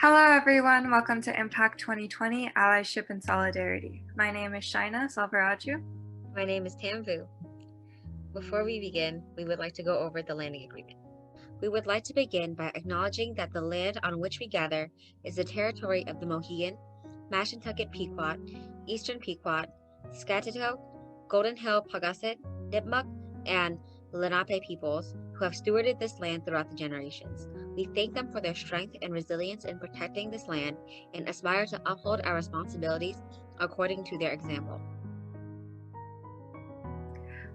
Hello everyone, welcome to IMPAACT 2020, Allyship and Solidarity. My name is Shaina Salvaraju. My name is Tamvu. Before we begin, we would like to go over the landing agreement. We would like to begin by acknowledging that the land on which we gather is the territory of the Mohegan, Mashantucket Pequot, Eastern Pequot, Scatito, Golden Hill Paugussett, Nipmuc, and Lenape peoples who have stewarded this land throughout the generations. We thank them for their strength and resilience in protecting this land and aspire to uphold our responsibilities according to their example.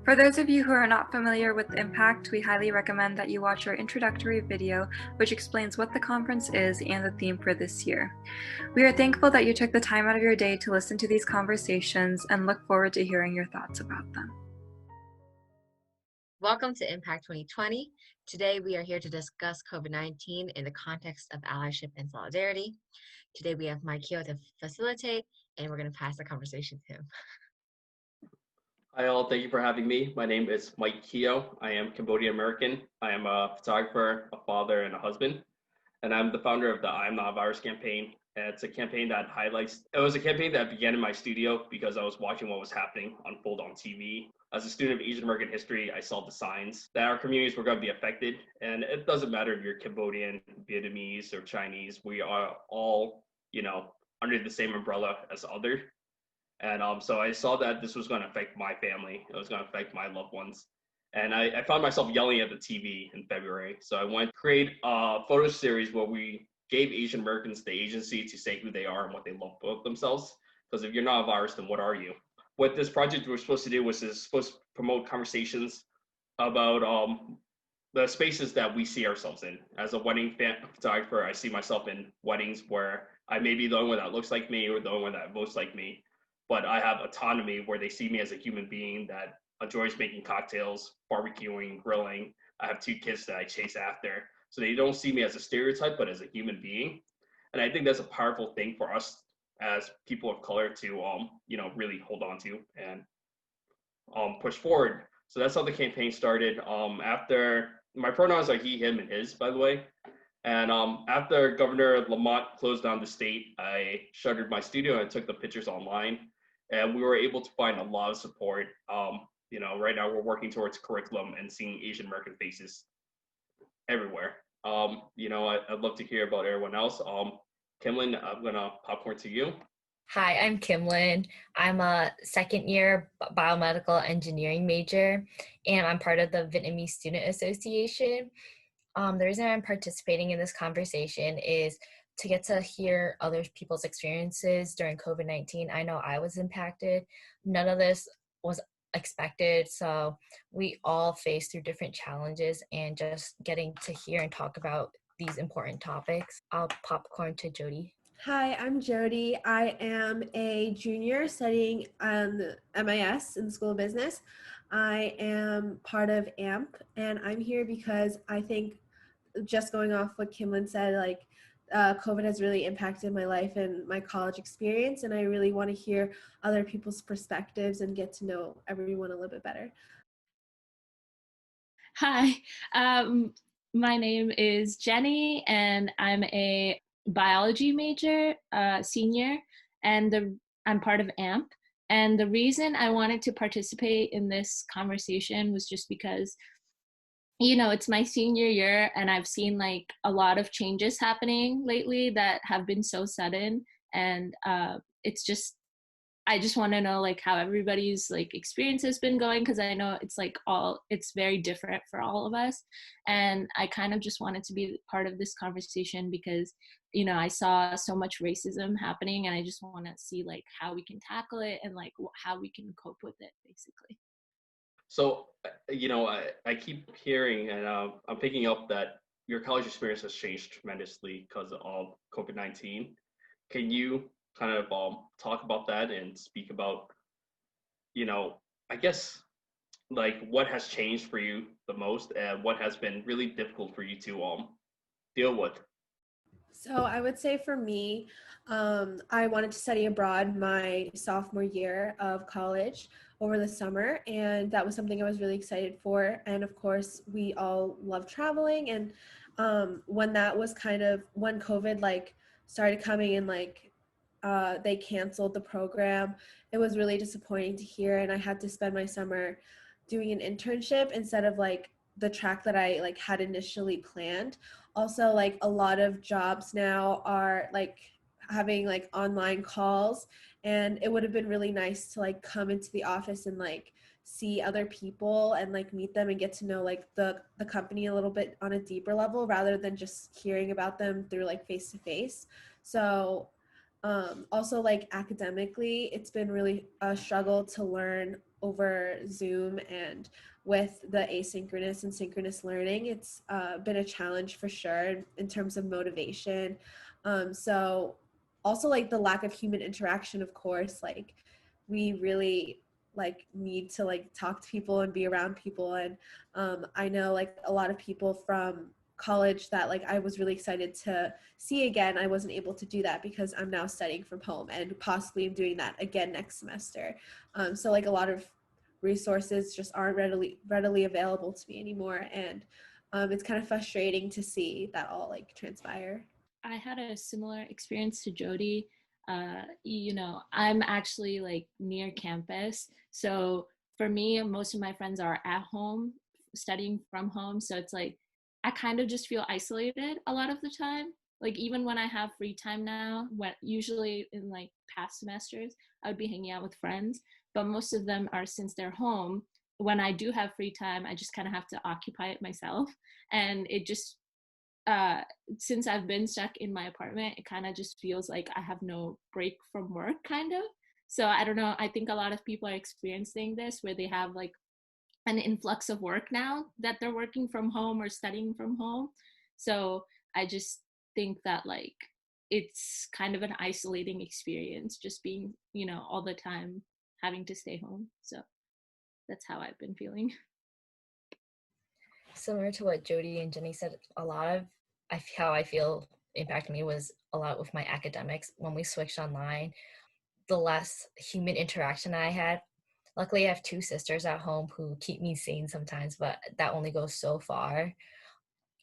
For those of you who are not familiar with IMPAACT, we highly recommend that you watch our introductory video, which explains what the conference is and the theme for this year. We are thankful that you took the time out of your day to listen to these conversations and look forward to hearing your thoughts about them. Welcome to IMPAACT 2020. Today we are here to discuss COVID-19 in the context of allyship and solidarity. Today we have Mike Keogh to facilitate, and we're going to pass the conversation to him. Hi all, thank you for having me. My name is Mike Keogh. I am Cambodian American. I am a photographer, a father, and a husband. And I'm the founder of the IAMNOTAVIRUS campaign. And it's a campaign that it was a campaign that began in my studio because I was watching what was happening unfold on TV. As a student of Asian American history, I saw the signs that our communities were going to be affected. And it doesn't matter if you're Cambodian, Vietnamese, or Chinese. We are all, under the same umbrella as other. And so I saw that this was going to affect my family. It was going to affect my loved ones. And I found myself yelling at the TV in February. So I went to create a photo series where we gave Asian Americans the agency to say who they are and what they love about themselves. Because if you're not a virus, then what are you? What this project was supposed to do was supposed to promote conversations about the spaces that we see ourselves in. As a wedding photographer, I see myself in weddings where I may be the only one that looks like me or the only one that votes like me. But I have autonomy where they see me as a human being that enjoys making cocktails, barbecuing, grilling. I have 2 kids that I chase after. So they don't see me as a stereotype, but as a human being. And I think that's a powerful thing for us as people of color to, really hold on to and push forward. So that's how the campaign started. After my pronouns are he, him, and his, by the way. And after Governor Lamont closed down the state, I shuttered my studio and took the pictures online. And we were able to find a lot of support. Right now we're working towards curriculum and seeing Asian American faces everywhere. I'd love to hear about everyone else. Kimlin, I'm gonna popcorn to you. Hi, I'm Kimlin. I'm a second-year biomedical engineering major, and I'm part of the Vietnamese Student Association. The reason I'm participating in this conversation is to get to hear other people's experiences during COVID-19. I know I was impacted. None of this was expected, so we all face through different challenges, and just getting to hear and talk about these important topics. I'll popcorn to Jody. Hi, I'm Jody. I am a junior studying MIS in the School of Business. I am part of AMP, and I'm here because I think, just going off what Kimlin said, COVID has really impacted my life and my college experience, and I really want to hear other people's perspectives and get to know everyone a little bit better. Hi, my name is Jenny, and I'm a biology major, senior, and I'm part of AMP. And the reason I wanted to participate in this conversation was just because it's my senior year, and I've seen a lot of changes happening lately that have been so sudden, and I just want to know how everybody's experience has been going, because I know it's very different for all of us, and I kind of just wanted to be part of this conversation because I saw so much racism happening, and I just want to see how we can tackle it and how we can cope with it, basically. So, I keep hearing and I'm picking up that your college experience has changed tremendously because of COVID-19. Can you kind of talk about that and speak about, I guess, what has changed for you the most and what has been really difficult for you to deal with? So I would say for me, I wanted to study abroad my sophomore year of college over the summer, and that was something I was really excited for. And of course, we all love traveling, and when COVID started coming and like they canceled the program. It was really disappointing to hear, and I had to spend my summer doing an internship instead of like the track that I like had initially planned. Also, like a lot of jobs now are like having like online calls, and it would have been really nice to like come into the office and like see other people and like meet them and get to know like the company a little bit on a deeper level rather than just hearing about them through like face to face. So also like academically, it's been really a struggle to learn over Zoom, and with the asynchronous and synchronous learning, it's been a challenge for sure in terms of motivation. So also like the lack of human interaction, of course, like we really like need to like talk to people and be around people. And I know like a lot of people from college that like I was really excited to see again. I wasn't able to do that because I'm now studying from home and possibly am doing that again next semester. So like a lot of resources just aren't readily available to me anymore, and it's kind of frustrating to see that all like transpire. I had a similar experience to Jody. I'm actually like near campus. So for me, most of my friends are at home studying from home. So it's like, I kind of just feel isolated a lot of the time. Like even when I have free time now, usually in like past semesters, I would be hanging out with friends, but most of them are, since they're home, when I do have free time, I just kind of have to occupy it myself. And it just uh since I've been stuck in my apartment, it kind of just feels like I have no break from work kind of. So I don't know, I think a lot of people are experiencing this where they have like an influx of work now that they're working from home or studying from home. So I just think that like it's kind of an isolating experience just being, all the time having to stay home. So that's how I've been feeling. Similar to what Jody and Jenny said, a lot of how I feel impacted me was a lot with my academics. When we switched online, the less human interaction I had. Luckily, I have two sisters at home who keep me sane sometimes, but that only goes so far.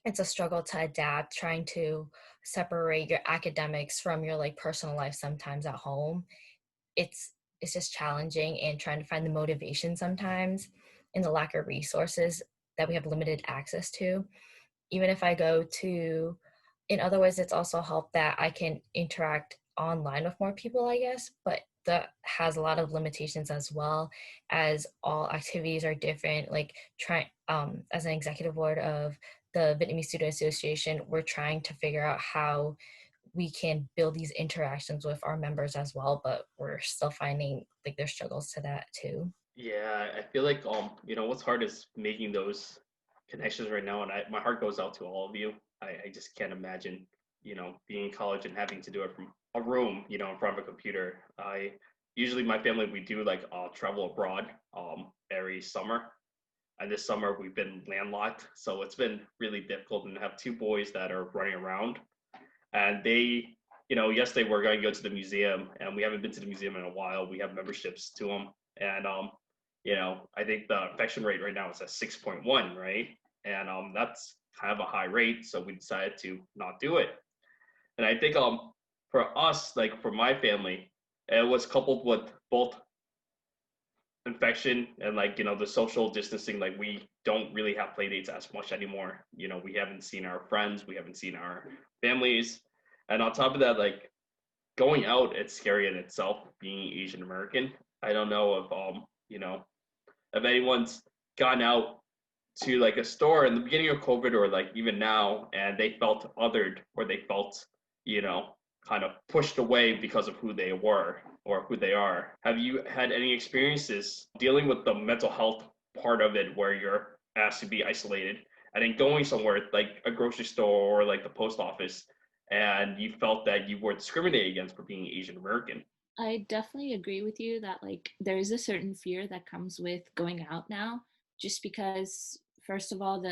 It's a struggle to adapt, trying to separate your academics from your like personal life sometimes at home. It's just challenging, and trying to find the motivation sometimes in the lack of resources that we have limited access to. Even if I go to, in other ways, it's also helped that I can interact online with more people, I guess, but that has a lot of limitations as well, as all activities are different. Like as an executive board of the Vietnamese Student Association, we're trying to figure out how we can build these interactions with our members as well, but we're still finding like there's struggles to that too. Yeah, I feel like what's hard is making those connections right now, and my heart goes out to all of you. I just can't imagine, being in college and having to do it from a room, in front of a computer. I usually my family, we do like travel abroad every summer, and this summer we've been landlocked, so it's been really difficult. And I have two boys that are running around, and they, yesterday we're going to go to the museum, and we haven't been to the museum in a while. We have memberships to them, and I think the infection rate right now is at 6.1, right? And that's kind of a high rate, so we decided to not do it. And I think for us, like for my family, it was coupled with both infection and like the social distancing. Like we don't really have play dates as much anymore. We haven't seen our friends, we haven't seen our families, and on top of that, like going out, it's scary in itself being Asian American. I don't know if anyone's gone out to like a store in the beginning of COVID or like even now, and they felt othered, or they felt, kind of pushed away because of who they were or who they are. Have you had any experiences dealing with the mental health part of it where you're asked to be isolated and then going somewhere like a grocery store or like the post office, and you felt that you were discriminated against for being Asian American? I definitely agree with you that like there is a certain fear that comes with going out now, just because first of all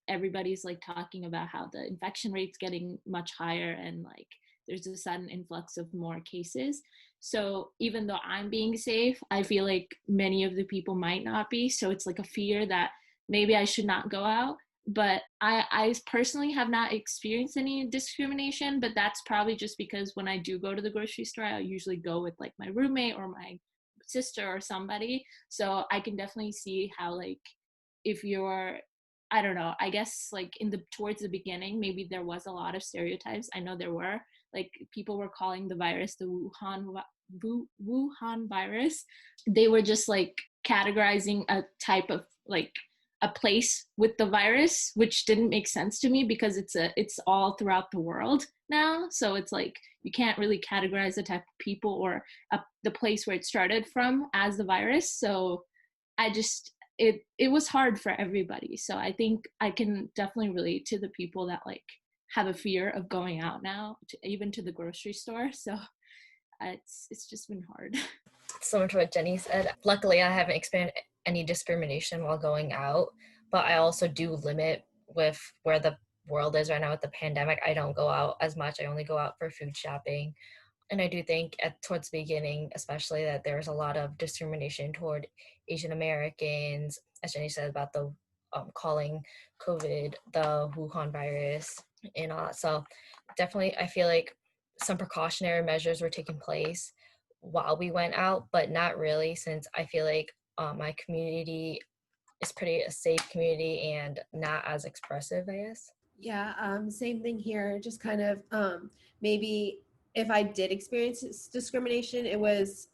everybody's like talking about how the infection rate's getting much higher, and like there's a sudden influx of more cases. So even though I'm being safe, I feel like many of the people might not be. So it's like a fear that maybe I should not go out. but I personally have not experienced any discrimination, but that's probably just because when I do go to the grocery store, I usually go with like my roommate or my sister or somebody. So I can definitely see how, like, if you're, I don't know, I guess like towards the beginning, maybe there was a lot of stereotypes. I know there were, like, people were calling the virus the Wuhan virus. They were just like categorizing a type of, like, a place with the virus, which didn't make sense to me because it's all throughout the world now. So it's like you can't really categorize the type of people or the place where it started from as the virus. So I just, it was hard for everybody. So I think I can definitely relate to the people that like have a fear of going out now, even to the grocery store. So it's just been hard. Similar to what Jenny said, luckily I haven't experienced any discrimination while going out, but I also do limit with where the world is right now with the pandemic. I don't go out as much. I only go out for food shopping. And I do think towards the beginning, especially, that there was a lot of discrimination toward Asian Americans, as Jenny said, about the calling COVID the Wuhan virus and all that. So definitely, I feel like some precautionary measures were taking place while we went out, but not really, since I feel like my community is pretty a safe community and not as expressive, I guess. Yeah, same thing here. Just kind of maybe if I did experience discrimination, it was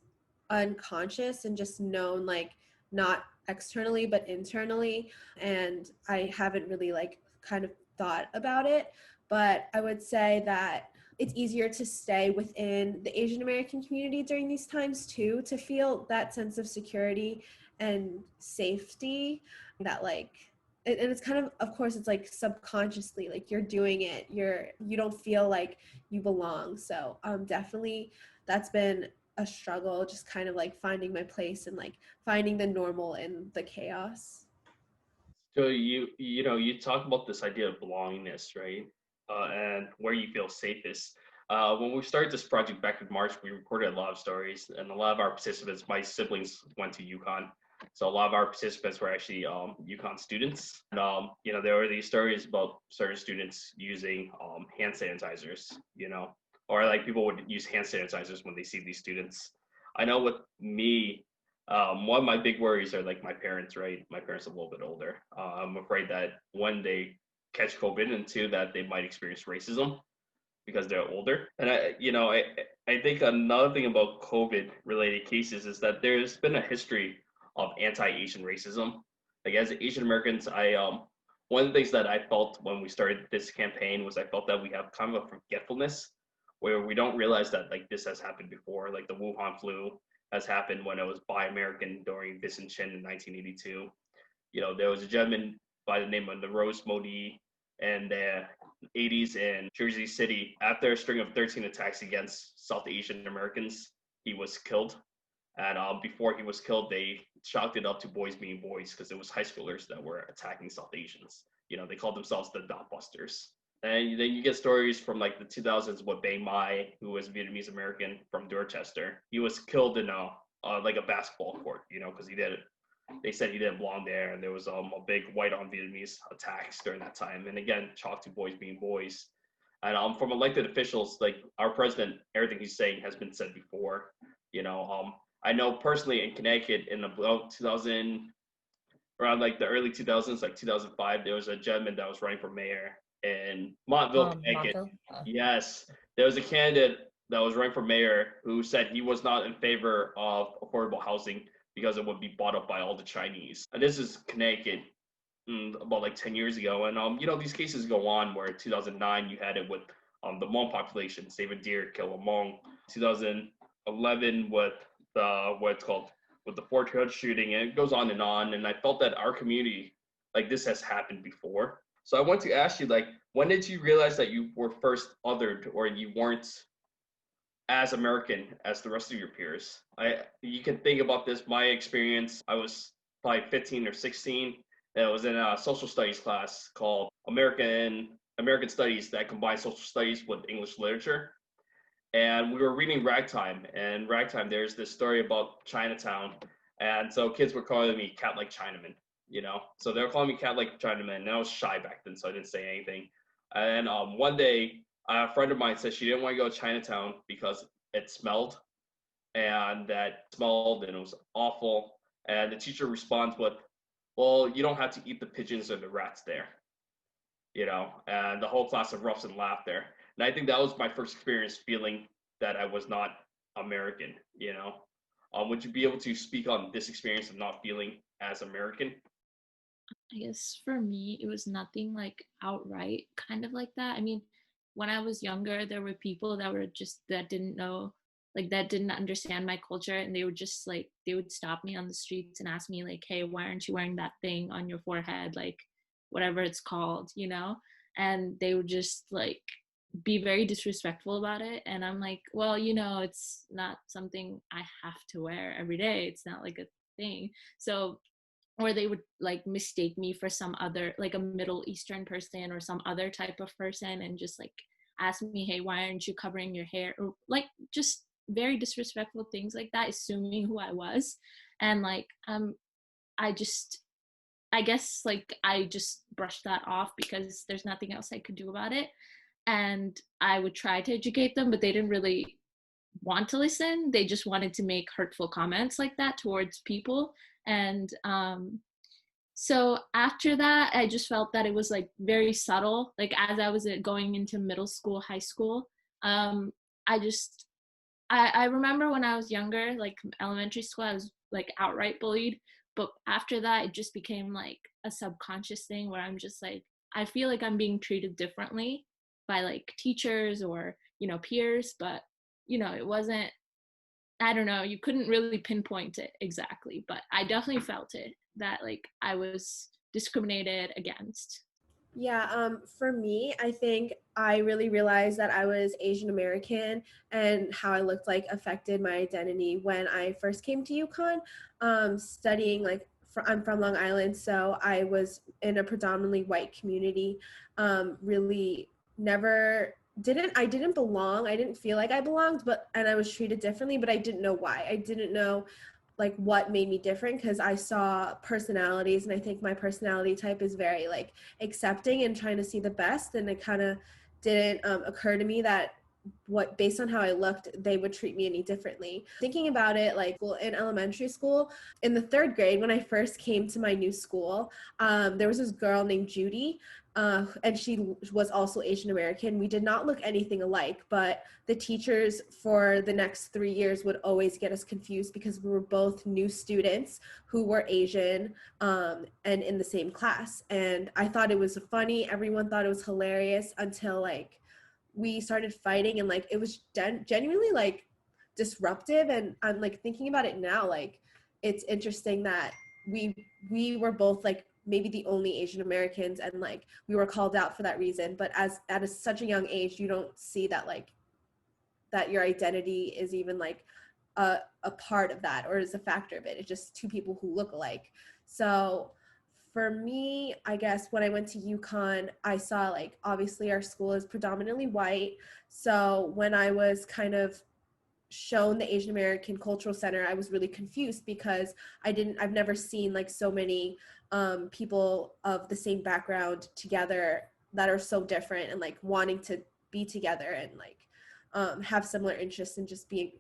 unconscious and just known, like, not externally but internally, and I haven't really like kind of thought about it. But I would say that it's easier to stay within the Asian American community during these times too, to feel that sense of security and safety, that like, and it's kind of course it's like subconsciously, like you're doing it, you don't feel like you belong. So definitely that's been a struggle, just kind of like finding my place and like finding the normal in the chaos. So you talk about this idea of belongingness, right? And where you feel safest. When we started this project back in March, we recorded a lot of stories, and a lot of our participants, my siblings went to UConn, so a lot of our participants were actually UConn students. And there were these stories about certain students using hand sanitizers, or like people would use hand sanitizers when they see these students. I know with me, one of my big worries are like my parents, right? My parents are a little bit older. I'm afraid that when they catch COVID, and two, that they might experience racism because they're older. And I think another thing about COVID related cases is that there's been a history of anti-Asian racism. Like, as Asian Americans, one of the things that I felt when we started this campaign was I felt that we have kind of a forgetfulness where we don't realize that like this has happened before. Like the Wuhan flu has happened when it was Buy American during Vincent Chin in 1982. There was a gentleman by the name of Rose Modi in the 80s in Jersey City. After a string of 13 attacks against South Asian Americans, he was killed. And before he was killed, they chalked it up to boys being boys because it was high schoolers that were attacking South Asians. They called themselves the Dot Busters. And then you get stories from like the 2000s with Bang Mai, who was Vietnamese American from Dorchester. He was killed in a basketball court, because they said he didn't belong there, and there was a big white on Vietnamese attacks during that time. And again, chalked to boys being boys. And from elected officials, like our president, everything he's saying has been said before. I know personally in Connecticut in about 2000, around like the early 2000s, like 2005, there was a gentleman that was running for mayor in Montville, Connecticut. Montville? Yes, there was a candidate that was running for mayor who said he was not in favor of affordable housing because it would be bought up by all the Chinese. And this is Connecticut about like 10 years ago. And, these cases go on where 2009, you had it with the Hmong population, David Deer kill a Hmong. 2011 with with the Fort Hood shooting, and it goes on. And I felt that our community, like, this has happened before. So I want to ask you, like, when did you realize that you were first othered, or you weren't as American as the rest of your peers? You can think about this. My experience, I was probably 15 or 16. And I was in a social studies class called American Studies that combined social studies with English literature. And we were reading Ragtime, and Ragtime, there's this story about Chinatown. And so kids were calling me Cat Like Chinaman. So they were calling me cat-like Chinaman, and I was shy back then, so I didn't say anything. And one day, a friend of mine said she didn't want to go to Chinatown because it smelled, and it was awful. And the teacher responds with, "Well, you don't have to eat the pigeons or the rats there," and the whole class erupts in laughter. And I think that was my first experience feeling that I was not American. Would you be able to speak on this experience of not feeling as American? I guess for me, it was nothing like outright kind of like that. I mean, when I was younger, there were people that didn't know, like that didn't understand my culture, and they would just like they would stop me on the streets and ask me like, "Hey, why aren't you wearing that thing on your forehead?" Like whatever it's called. And they would just like be very disrespectful about it, and I'm like, well, it's not something I have to wear every day. It's not like a thing. So, or they would like mistake me for some other, like a Middle Eastern person or some other type of person, and just like ask me, hey, why aren't you covering your hair, or like just very disrespectful things like that, assuming who I was. And like I just I guess like I just brushed that off because there's nothing else I could do about it. And I would try to educate them, but they didn't really want to listen. They just wanted to make hurtful comments like that towards people. And so after that, I just felt that it was like very subtle. Like as I was going into middle school, high school, I just I remember when I was younger, like elementary school, I was like outright bullied. But after that, it just became like a subconscious thing where I'm just like, I feel like I'm being treated differently by like teachers or, peers. But, it wasn't, I don't know, you couldn't really pinpoint it exactly. But I definitely felt it, that like I was discriminated against. Yeah, for me, I think I really realized that I was Asian American and how I looked like affected my identity when I first came to UConn, studying like I'm from Long Island, so I was in a predominantly white community. Really never didn't belong. I didn't feel like I belonged, and I was treated differently, but I didn't know why. I didn't know like what made me different, because I saw personalities, and I think my personality type is very like accepting and trying to see the best, and it kind of didn't occur to me that what based on how I looked they would treat me any differently. Thinking about it, like, well, in elementary school, in the 3rd grade when I first came to my new school, there was this girl named Judy, and she was also Asian American. We did not look anything alike, but the teachers for the next 3 years would always get us confused because we were both new students who were Asian, and in the same class. And I thought it was funny. Everyone thought it was hilarious until like we started fighting, and like it was genuinely like disruptive. And I'm like thinking about it now, like it's interesting that we were both like maybe the only Asian Americans, and like we were called out for that reason. But at such a young age, you don't see that like that your identity is even like a part of that or is a factor of it. It's just two people who look alike. So for me, I guess when I went to UConn, I saw like obviously our school is predominantly white. So when I was kind of shown the Asian American Cultural Center, I was really confused because I've never seen like so many people of the same background together that are so different and like wanting to be together and like have similar interests and just being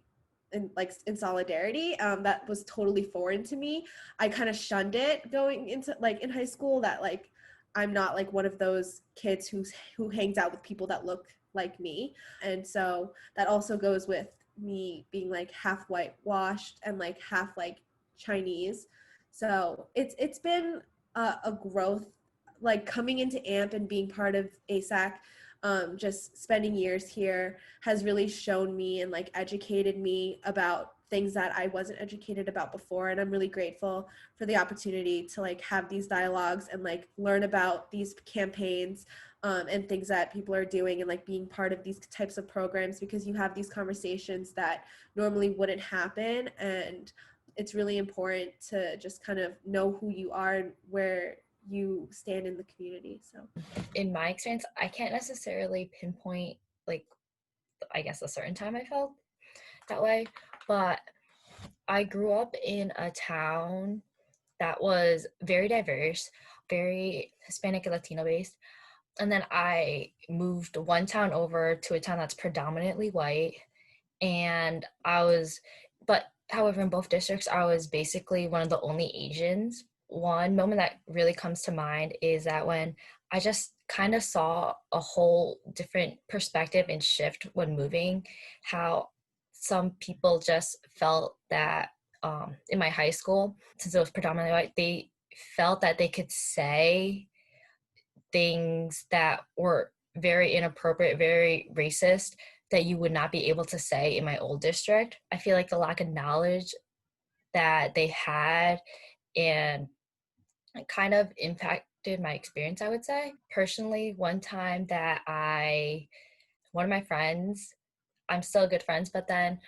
in solidarity. That was totally foreign to me. I kind of shunned it going into like in high school, that like I'm not like one of those kids who hangs out with people that look like me. And so that also goes with me being like half whitewashed and like half like Chinese. So it's been a growth, like coming into AMP and being part of ASAC. Just spending years here has really shown me and like educated me about things that I wasn't educated about before. And I'm really grateful for the opportunity to like have these dialogues and like learn about these campaigns and things that people are doing, and like being part of these types of programs, because you have these conversations that normally wouldn't happen. And it's really important to just kind of know who you are and where you stand in the community. So in my experience, I can't necessarily pinpoint like I guess a certain time I felt that way, but I grew up in a town that was very diverse, very Hispanic and Latino based. And then I moved one town over to a town that's predominantly white. And however, in both districts, I was basically one of the only Asians. One moment that really comes to mind is that when I just kind of saw a whole different perspective and shift when moving, how some people just felt that in my high school, since it was predominantly white, they felt that they could say things that were very inappropriate, very racist, that you would not be able to say in my old district. I feel like the lack of knowledge that they had and it kind of impacted my experience, I would say. Personally, one time that one of my friends, I'm still good friends, but then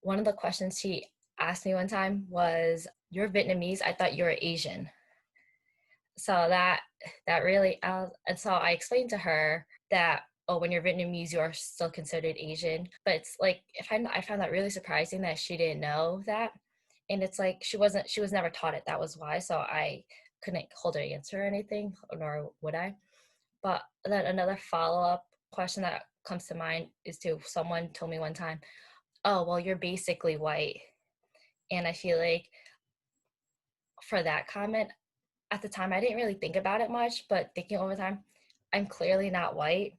one of the questions she asked me one time was, "You're Vietnamese, I thought you were Asian." So that really, and so I explained to her that, oh, when you're Vietnamese, you are still considered Asian. But it's like, I found that really surprising that she didn't know that. And it's like, she was never taught it. That was why. So I couldn't hold her answer or anything, nor would I. But then another follow-up question that comes to mind is someone told me one time, "Oh, well, you're basically white." And I feel like for that comment, at the time, I didn't really think about it much, but thinking over time, I'm clearly not white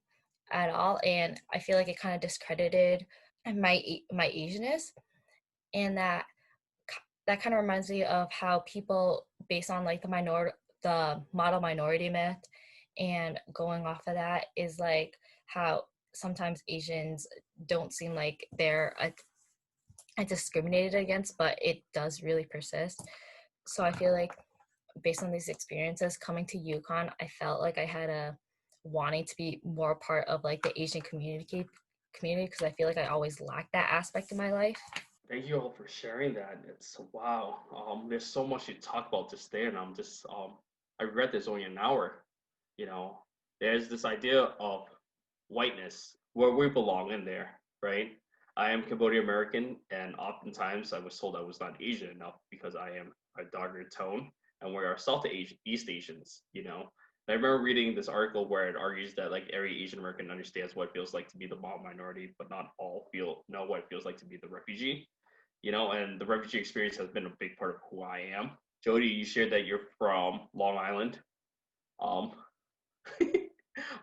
at all. And I feel like it kind of discredited my Asianness. And that kind of reminds me of how people, based on like the model minority myth, and going off of that is like how sometimes Asians don't seem like they're discriminated against, but it does really persist. So I feel like based on these experiences coming to UConn, I felt like I had a wanting to be more part of like the Asian community because I feel like I always lacked that aspect in my life. Thank you all for sharing that. It's wow. There's so much to talk about just there, and I'm just I read this only an hour. You know, there's this idea of whiteness where we belong in there, right? I am Cambodian American, and oftentimes I was told I was not Asian enough because I am a darker tone, and we are East Asians. You know, and I remember reading this article where it argues that like every Asian American understands what it feels like to be the model minority, but not all know what it feels like to be the refugee. You know, and the refugee experience has been a big part of who I am. Jody, you shared that you're from Long Island. Um,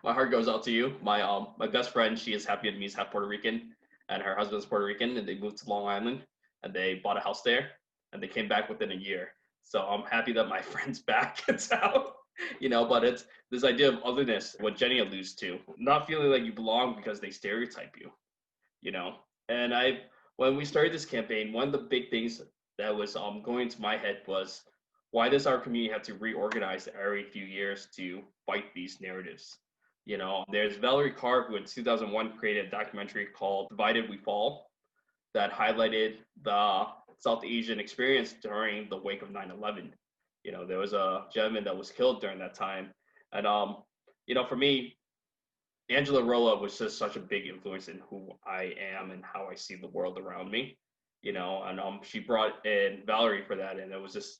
my heart goes out to you. My best friend, she is half Vietnamese, half Puerto Rican, and her husband's Puerto Rican, and they moved to Long Island, and they bought a house there, and they came back within a year. So I'm happy that my friend's back in town. You know, but it's this idea of otherness, what Jenny alludes to, not feeling like you belong because they stereotype you. You know, and when we started this campaign, one of the big things that was going into my head was, why does our community have to reorganize every few years to fight these narratives? You know, there's Valerie Carr, who in 2001 created a documentary called Divided We Fall that highlighted the South Asian experience during the wake of 9/11. You know, there was a gentleman that was killed during that time. And, you know, for me, Angela Rolla was just such a big influence in who I am and how I see the world around me, you know, and she brought in Valerie for that. And it was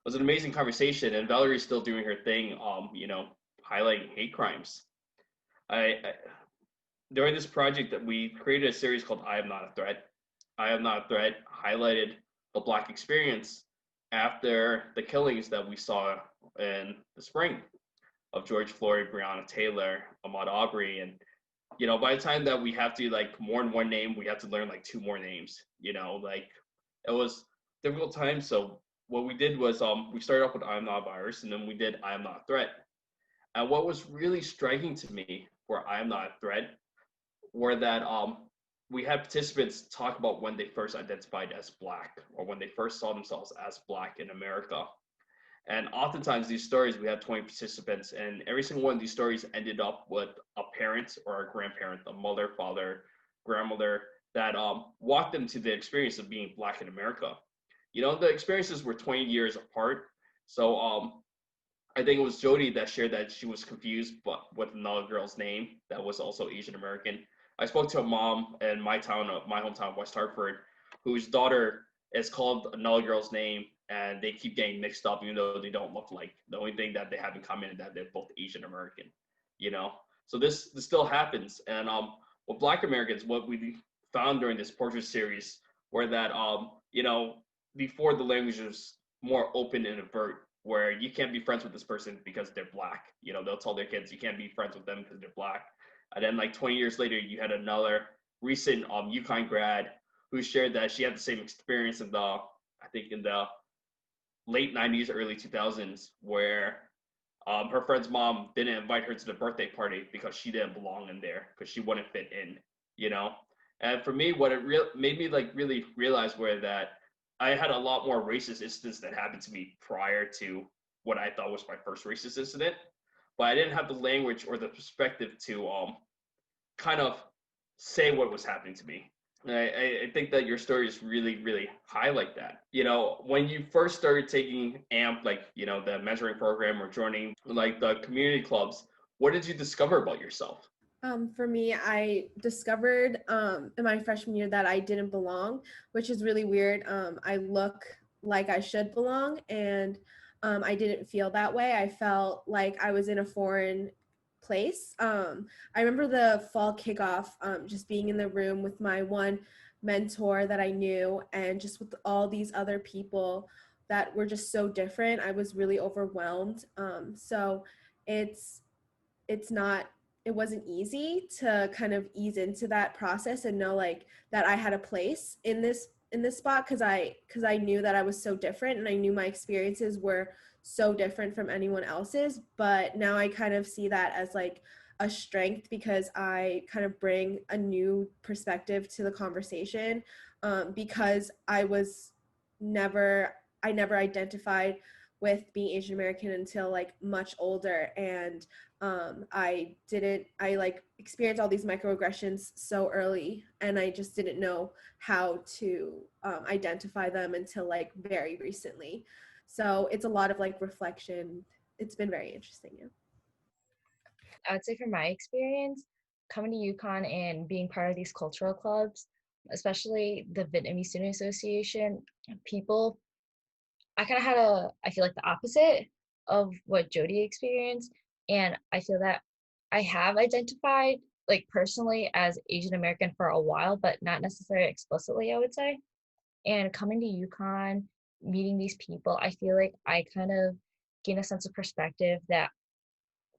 an amazing conversation. And Valerie's still doing her thing, you know, highlighting hate crimes. During this project that we created a series called I Am Not a Threat. I Am Not a Threat highlighted the Black experience after the killings that we saw in the spring of George Floyd, Breonna Taylor, Ahmaud Arbery. And, you know, by the time that we have to like mourn one name, we have to learn like two more names, you know, like it was difficult time. So what we did was we started off with I Am Not a Virus, and then we did I Am Not a Threat. And what was really striking to me for I Am Not a Threat were that we had participants talk about when they first identified as Black or when they first saw themselves as Black in America. And oftentimes these stories, we had 20 participants, and every single one of these stories ended up with a parent or a grandparent, a mother, father, grandmother, that walked them to the experience of being Black in America. You know, the experiences were 20 years apart. So I think it was Jody that shared that she was confused but with another girl's name that was also Asian American. I spoke to a mom in my hometown, West Hartford, whose daughter is called another girl's name, and they keep getting mixed up even though they don't look like. The only thing that they have in common is that they're both Asian American, you know. So this still happens, and with Black Americans, what we found during this portrait series were that you know, before the language was more open and overt, where you can't be friends with this person because they're Black. You know, they'll tell their kids you can't be friends with them because they're Black. And then like 20 years later, you had another recent UConn grad who shared that she had the same experience in the, I think in the late 90s, early 2000s, where her friend's mom didn't invite her to the birthday party because she didn't belong in there, because she wouldn't fit in, you know? And for me, what it made me like really realize were that I had a lot more racist incidents that happened to me prior to what I thought was my first racist incident, but I didn't have the language or the perspective to kind of say what was happening to me. And I think that your stories really, really highlight that. You know, when you first started taking AMP, like, you know, the mentoring program or joining like the community clubs, what did you discover about yourself? For me, I discovered in my freshman year that I didn't belong, which is really weird. I look like I should belong, and I didn't feel that way. I felt like I was in a foreign place. I remember the fall kickoff, just being in the room with my one mentor that I knew, and just with all these other people that were just so different. I was really overwhelmed. So it wasn't easy to kind of ease into that process and know like that I had a place in this spot, because I knew that I was so different, and I knew my experiences were so different from anyone else's. But now I kind of see that as like a strength, because I kind of bring a new perspective to the conversation, because I never identified with being Asian American until like much older, and I like experienced all these microaggressions so early, and I just didn't know how to identify them until like very recently. So it's a lot of like reflection. It's been very interesting. Yeah. I would say from my experience, coming to UConn and being part of these cultural clubs, especially the Vietnamese Student Association, people, I kind of had I feel like the opposite of what Jody experienced. And I feel that I have identified like personally as Asian American for a while, but not necessarily explicitly, I would say. And coming to UConn, meeting these people, I feel like I kind of gain a sense of perspective that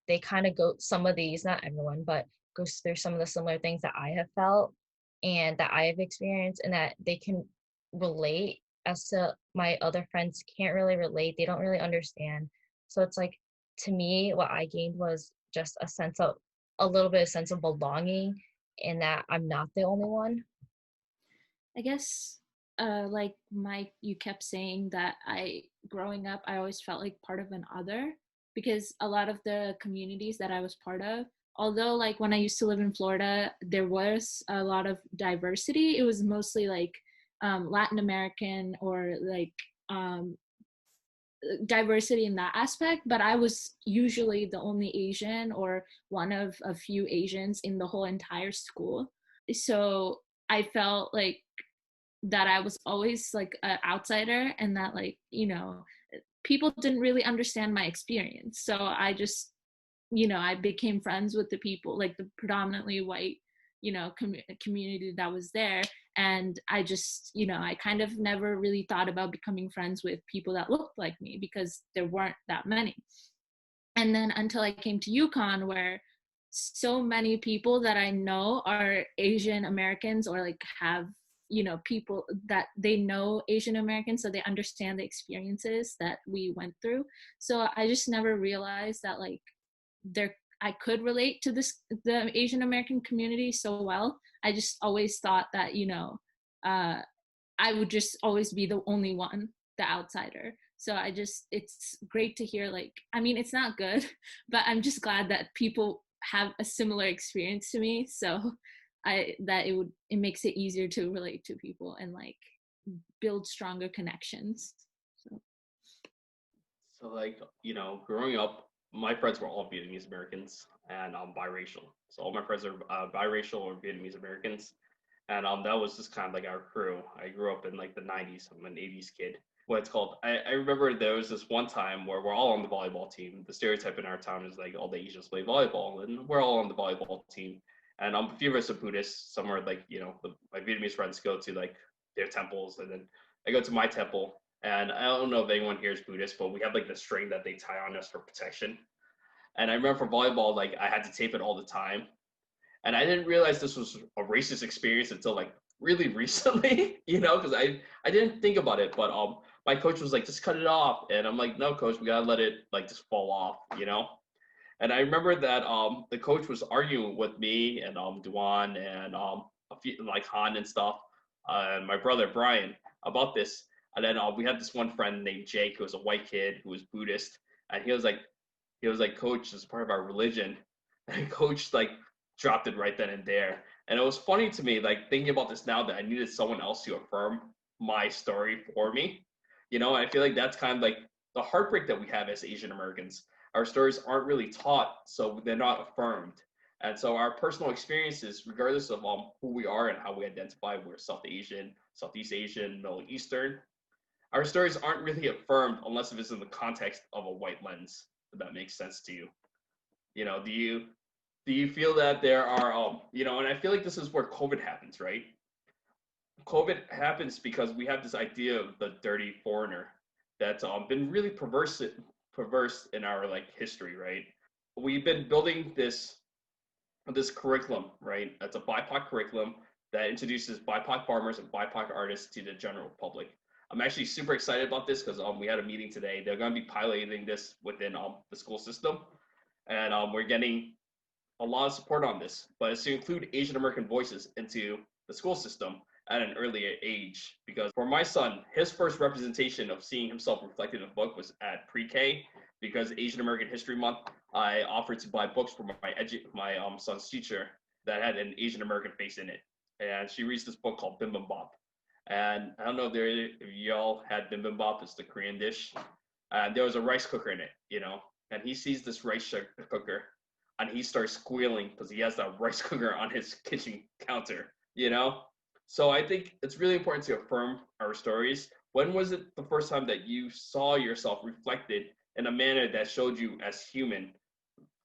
they kind of go, some of these, not everyone, but goes through some of the similar things that I have felt and that I have experienced, and that they can relate, as to my other friends can't really relate. They don't really understand. So it's like, to me, what I gained was just a little bit of sense of belonging, and that I'm not the only one. I guess like Mike, you kept saying that growing up, I always felt like part of an other, because a lot of the communities that I was part of, although like when I used to live in Florida, there was a lot of diversity. It was mostly like Latin American or like diversity in that aspect, but I was usually the only Asian or one of a few Asians in the whole entire school. So I felt like that I was always like an outsider, and that like, you know, people didn't really understand my experience. So I just, you know, I became friends with the people, like the predominantly white, you know, community that was there. And I just, you know, I kind of never really thought about becoming friends with people that looked like me, because there weren't that many. And then until I came to UConn, where so many people that I know are Asian Americans, or like have, you know, people that they know Asian Americans, so they understand the experiences that we went through. So I just never realized that like I could relate to the Asian American community so well. I just always thought that, you know, I would just always be the only one, the outsider. So it's great to hear, like, I mean, it's not good, but I'm just glad that people have a similar experience to me. So it makes it easier to relate to people and like build stronger connections. So like, you know, growing up, my friends were all Vietnamese Americans, and I'm biracial. So all my friends are biracial or Vietnamese Americans. And that was just kind of like our crew. I grew up in like the 90s. I'm an 80s kid. what it's called. I remember there was this one time where we're all on the volleyball team. The stereotype in our town is like all the Asians play volleyball, and we're all on the volleyball team. And a few of us are Buddhists. Some are like, my Vietnamese friends go to like their temples, and then I go to my temple. And I don't know if anyone here is Buddhist, but we have like the string that they tie on us for protection. And I remember for volleyball, like I had to tape it all the time. And I didn't realize this was a racist experience until like really recently, because I didn't think about it. But my coach was like, just cut it off. And I'm like, no, coach, we gotta let it like just fall off. And I remember that the coach was arguing with me and Duan and a few like Han and stuff, and my brother Brian about this. And then we had this one friend named Jake who was a white kid who was Buddhist, and he was like, coach, this is part of our religion. And coach like dropped it right then and there. And it was funny to me, like thinking about this now, that I needed someone else to affirm my story for me. And I feel like that's kind of like the heartbreak that we have as Asian Americans. Our stories aren't really taught, so they're not affirmed. And so our personal experiences, regardless of who we are and how we identify, we're South Asian, Southeast Asian, Middle Eastern, our stories aren't really affirmed unless if it's in the context of a white lens, if that makes sense to you. Do you feel that there are, and I feel like this is where COVID happens, right? COVID happens because we have this idea of the dirty foreigner that's been really perverse in our like history, right? We've been building this curriculum, right? It's a BIPOC curriculum that introduces BIPOC farmers and BIPOC artists to the general public. I'm actually super excited about this because we had a meeting today. They're going to be piloting this within the school system, and we're getting a lot of support on this. But it's to include Asian American voices into the school system at an earlier age, because for my son, his first representation of seeing himself reflected in a book was at pre-K, because Asian American History Month, I offered to buy books for my son's teacher that had an Asian American face in it. And she reads this book called Bibimbap. And I don't know if y'all had bibimbap. It's the Korean dish. And there was a rice cooker in it, and he sees this rice cooker and he starts squealing because he has that rice cooker on his kitchen counter, So I think it's really important to affirm our stories. When was it the first time that you saw yourself reflected in a manner that showed you as human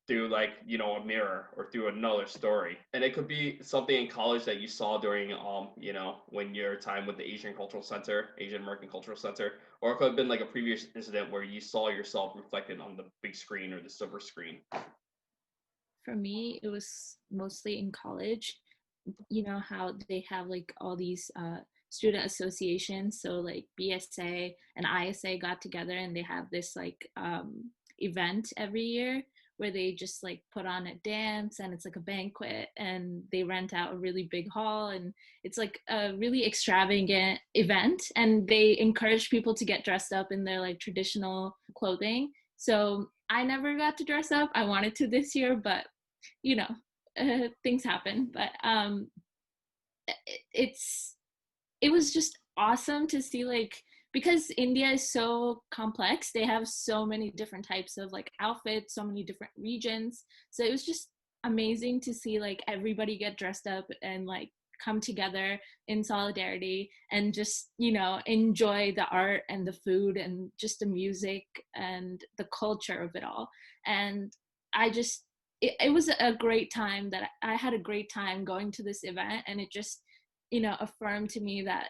through like, a mirror or through another story? And it could be something in college that you saw during, when your time with the Asian American Cultural Center, or it could have been like a previous incident where you saw yourself reflected on the big screen or the silver screen. For me, it was mostly in college. How they have like all these student associations, so like BSA and ISA got together and they have this like event every year where they just like put on a dance, and it's like a banquet, and they rent out a really big hall, and it's like a really extravagant event, and they encourage people to get dressed up in their like traditional clothing. So I never got to dress up. I wanted to this year, but things happen. But it was just awesome to see, like, because India is so complex, they have so many different types of like outfits, so many different regions. So it was just amazing to see like everybody get dressed up and like come together in solidarity and just, enjoy the art and the food and just the music and the culture of it all. And it was a great time. That I had a great time going to this event, and it just, affirmed to me that,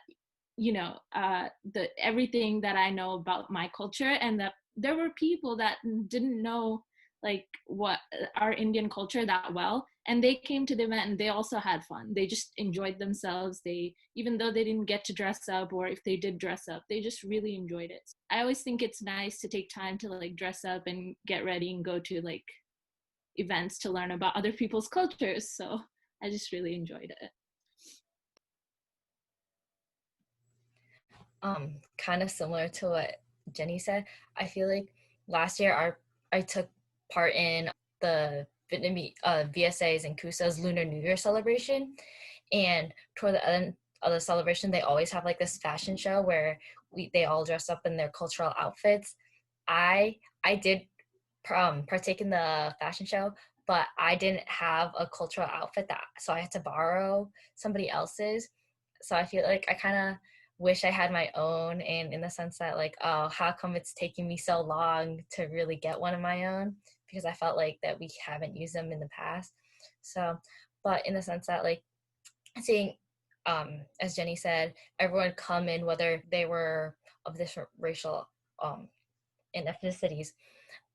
the everything that I know about my culture, and that there were people that didn't know like what our Indian culture that well, and they came to the event and they also had fun. They just enjoyed themselves. Even though they didn't get to dress up, or if they did dress up, they just really enjoyed it. I always think it's nice to take time to like dress up and get ready and go to like events to learn about other people's cultures. So I just really enjoyed it. Kind of similar to what Jenny said. I feel like last year I took part in the Vietnamese VSA's and KUSA's Lunar New Year celebration, and toward the end of the celebration, they always have like this fashion show where they all dress up in their cultural outfits. I did partake in the fashion show, but I didn't have a cultural outfit, so I had to borrow somebody else's. So I feel like I kind of wish I had my own, and in the sense that like, oh, how come it's taking me so long to really get one of my own, because I felt like that we haven't used them in the past. So, but in the sense that like seeing, as Jenny said, everyone come in, whether they were of different racial and ethnicities,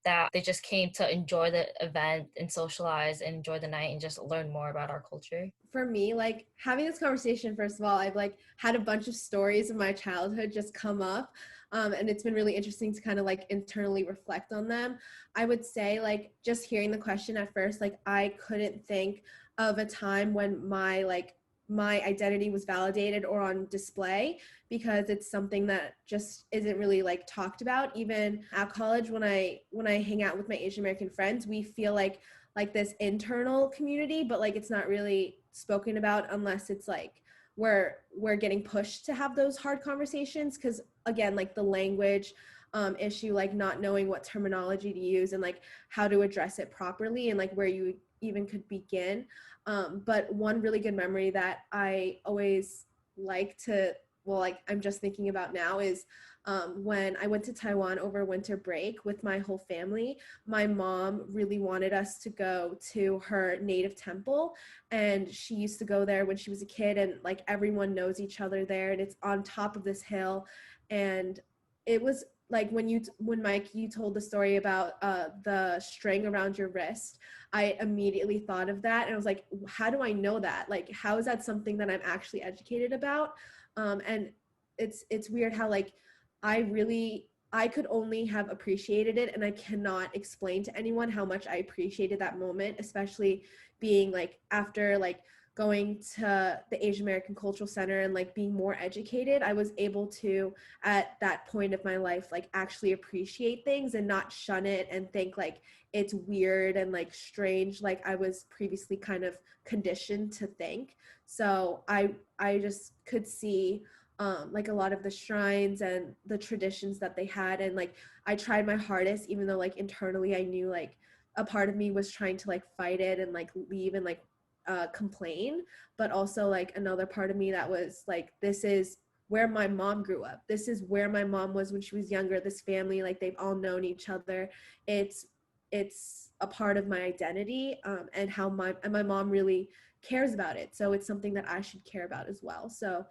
that they just came to enjoy the event and socialize and enjoy the night and just learn more about our culture. For me, like having this conversation, first of all, I've like had a bunch of stories of my childhood just come up. And it's been really interesting to kind of like internally reflect on them. I would say like just hearing the question at first, like I couldn't think of a time when my identity was validated or on display, because it's something that just isn't really like talked about. Even at college, when I hang out with my Asian American friends, we feel like this internal community, but like it's not really spoken about unless it's like we're getting pushed to have those hard conversations, because again, like the language issue, like not knowing what terminology to use and like how to address it properly and like where you even could begin. But one really good memory that I always like to, well, like I'm just thinking about now is when I went to Taiwan over winter break with my whole family. My mom really wanted us to go to her native temple, and she used to go there when she was a kid, and like everyone knows each other there, and it's on top of this hill. And it was like when Mike, you told the story about the string around your wrist, I immediately thought of that, and I was like, how do I know that? Like, how is that something that I'm actually educated about? And it's weird how like I could only have appreciated it, and I cannot explain to anyone how much I appreciated that moment, especially being like after like going to the Asian American Cultural Center and like being more educated. I was able to, at that point of my life, like actually appreciate things and not shun it and think like it's weird and like strange like I was previously kind of conditioned to think. So I just could see like a lot of the shrines and the traditions that they had, and like I tried my hardest, even though like internally I knew like a part of me was trying to like fight it and like leave and like complain, but also like another part of me that was like, this is where my mom grew up, this is where my mom was when she was younger, this family, like they've all known each other, it's a part of my identity, and how my mom really cares about it, so it's something that I should care about as well. So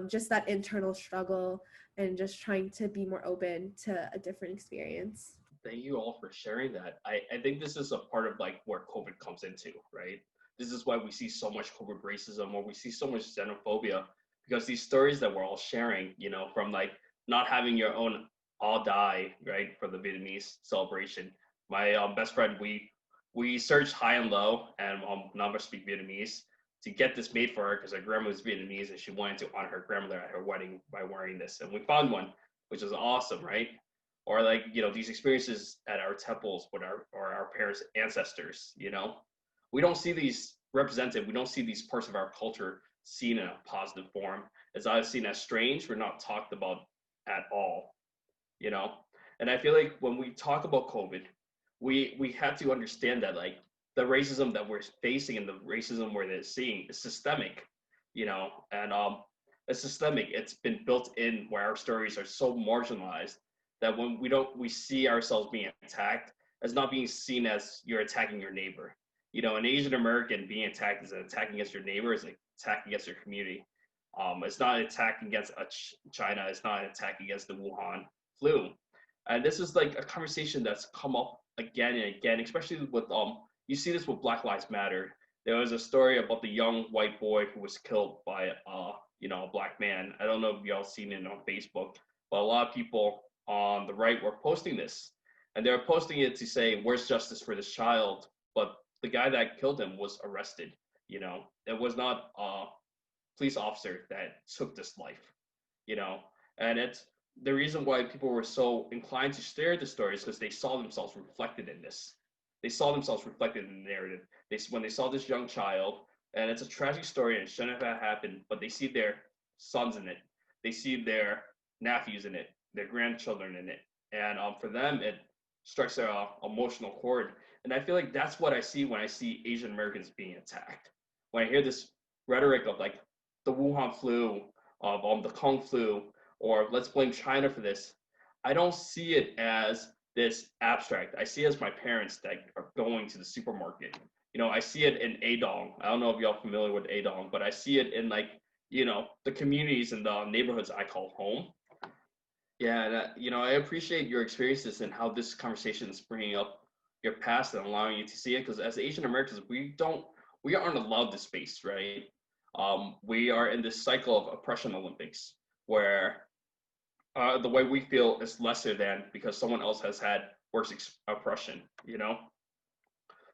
just that internal struggle and just trying to be more open to a different experience. Thank you all for sharing that. I think this is a part of like where COVID comes into, right? This is why we see so much COVID racism, or we see so much xenophobia, because these stories that we're all sharing, you know, from like not having your own all die, right, for the Vietnamese celebration. My best friend, we searched high and low, and none of us speak Vietnamese, to get this made for her because her grandma was Vietnamese and she wanted to honor her grandmother at her wedding by wearing this. And we found one, which is awesome, right? Or like, you know, these experiences at our temples with our parents' ancestors, you know, we don't see these represented. We don't see these parts of our culture seen in a positive form. It's either seen as strange or not talked about at all, you know? And I feel like when we talk about COVID, we have to understand that like the racism that we're facing and the racism we're seeing is systemic, you know, and it's systemic. It's been built in where our stories are so marginalized that when we see ourselves being attacked as not being seen as you're attacking your neighbor. You know, an Asian American being attacked is an attack against your neighbor, is an attack against your community. It's not an attack against China. It's not an attack against the Wuhan flu. And this is like a conversation that's come up again and again, especially with you see this with Black Lives Matter. There was a story about the young white boy who was killed by you know, a black man. I don't know if y'all seen it on Facebook, but a lot of people on the right were posting this, and they're posting it to say, "Where's justice for this child?" But the guy that killed him was arrested. You know, it was not a police officer that took this life. You know, and it's the reason why people were so inclined to share the stories, because they saw themselves reflected in this. They saw themselves reflected in the narrative. When they saw this young child, and it's a tragic story and it shouldn't have happened, but they see their sons in it. They see their nephews in it, their grandchildren in it. And for them, it strikes their emotional chord. And I feel like that's what I see when I see Asian Americans being attacked. When I hear this rhetoric of like the Wuhan flu, of the Kung Flu, or let's blame China for this. I don't see it as this abstract. I see it as my parents that are going to the supermarket. I see it in Adong. I don't know if y'all familiar with Adong, but I see it in the communities and the neighborhoods I call home. Yeah, and I appreciate your experiences and how this conversation is bringing up your past and allowing you to see it. Because as Asian Americans, we aren't allowed this space, right? We are in this cycle of oppression Olympics where the way we feel is lesser than because someone else has had worse oppression.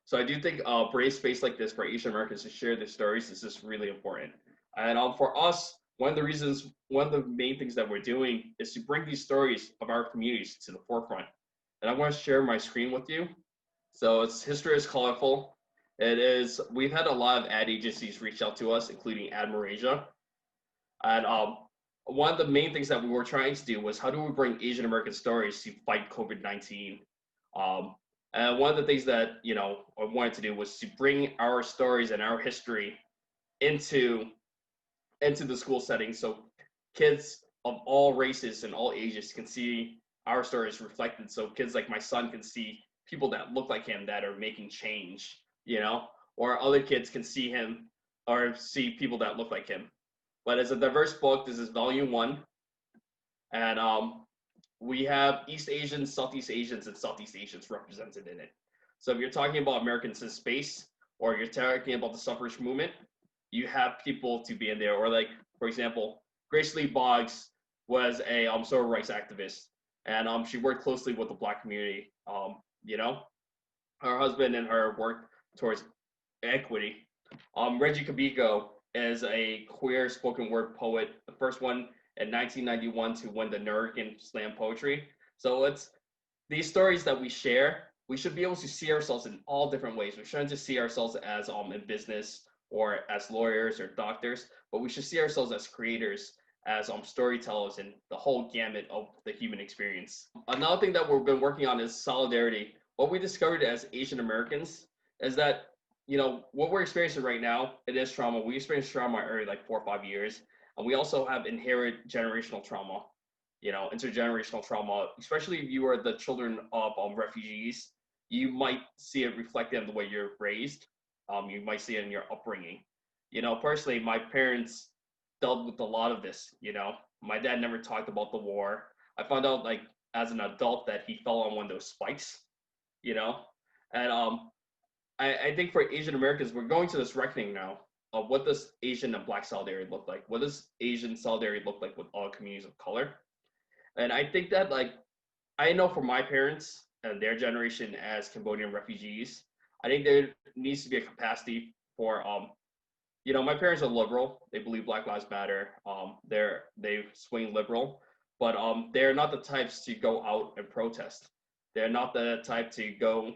So I do think a brave space like this for Asian Americans to share their stories is just really important. And for us, one of the main things that we're doing is to bring these stories of our communities to the forefront. And I want to share my screen with you. So history is colorful. We've had a lot of ad agencies reach out to us, including Admirasia. And one of the main things that we were trying to do was how do we bring Asian American stories to fight COVID-19? And one of the things that, I wanted to do was to bring our stories and our history into the school setting so kids of all races and all ages can see our stories reflected. So kids like my son can see people that look like him that are making change, or other kids can see him or see people that look like him. But it's a diverse book. This is volume 1. And we have East Asians, Southeast Asians, and Southeast Asians represented in it. So if you're talking about Americans in space, or you're talking about the suffrage movement, you have people to be in there. Or for example, Grace Lee Boggs was a civil rights activist, and she worked closely with the Black community. Her husband and her worked towards equity. Reggie Kabiko is a queer spoken word poet, the first one in 1991 to win the American Slam Poetry. So it's these stories that we share. We should be able to see ourselves in all different ways. We shouldn't just see ourselves as in business or as lawyers or doctors, but we should see ourselves as creators, as storytellers, and the whole gamut of the human experience. Another thing that we've been working on is solidarity. What we discovered as Asian Americans is that what we're experiencing right now, it is trauma. We experienced trauma every 4 or 5 years, and we also have inherent generational trauma, intergenerational trauma. Especially if you are the children of refugees, you might see it reflected in the way you're raised. You might see it in your upbringing. Personally, my parents dealt with a lot of this. My dad never talked about the war. I found out as an adult that he fell on one of those spikes. And I think for Asian Americans, we're going to this reckoning now of what does Asian and Black solidarity look like? What does Asian solidarity look like with all communities of color? And I think that I know for my parents and their generation as Cambodian refugees, I think there needs to be a capacity for, my parents are liberal. They believe Black Lives Matter. They swing liberal, but they're not the types to go out and protest. They're not the type to go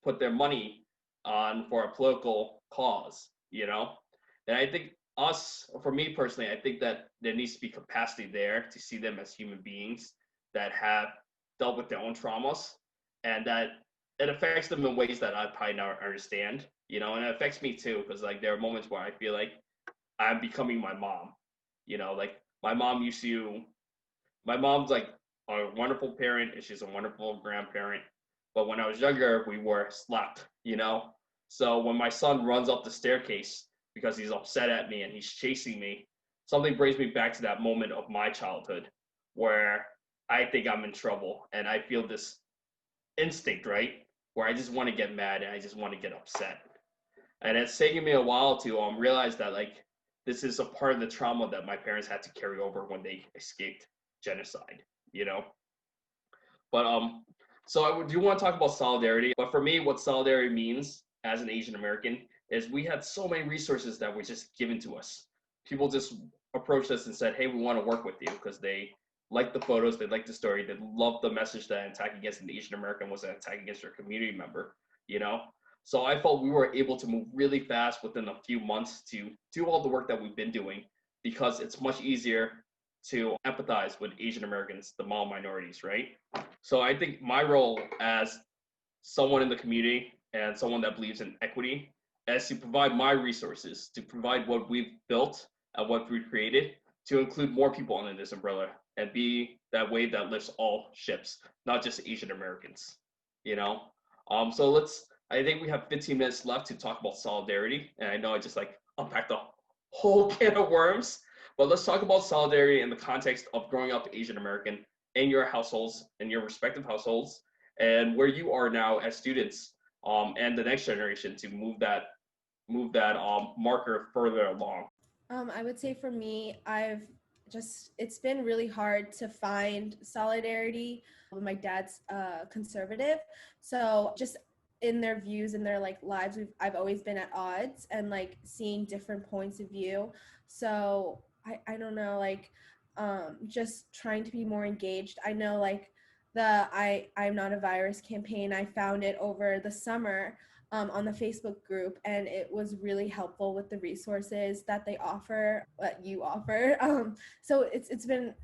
put their money on for a political cause, And I think for me personally, I think that there needs to be capacity there to see them as human beings that have dealt with their own traumas, and that it affects them in ways that I probably not understand, and it affects me too, because there are moments where I feel like I'm becoming my mom, my mom's a wonderful parent, and she's a wonderful grandparent, but when I was younger, we were slapped, So when my son runs up the staircase because he's upset at me and he's chasing me, something brings me back to that moment of my childhood where I think I'm in trouble and I feel this instinct, right? Where I just want to get mad and I just want to get upset. And it's taken me a while to realize that this is a part of the trauma that my parents had to carry over when they escaped genocide, But so I do want to talk about solidarity. But for me, what solidarity means as an Asian American is we had so many resources that were just given to us. People just approached us and said, hey, we want to work with you because they liked the photos, they liked the story, they loved the message that an attack against an Asian American was an attack against their community member, So I felt we were able to move really fast within a few months to do all the work that we've been doing because it's much easier to empathize with Asian Americans, the Hmong minorities, right? So I think my role as someone in the community and someone that believes in equity is to provide my resources, to provide what we've built and what we've created to include more people under this umbrella and be that wave that lifts all ships, not just Asian Americans, you know? So I think we have 15 minutes left to talk about solidarity. And I know I just like unpacked the whole can of worms, but let's talk about solidarity in the context of growing up Asian American in your households, in your respective households, and where you are now as students, and the next generation to move that marker further along. I would say for me, it's been really hard to find solidarity. My dad's conservative, so just in their views and their like lives, I've always been at odds and like seeing different points of view. So I don't know, like just trying to be more engaged. I know like the I'm Not a Virus campaign, I found it over the summer on the Facebook group, and it was really helpful with the resources that they offer, that you offer. So it's been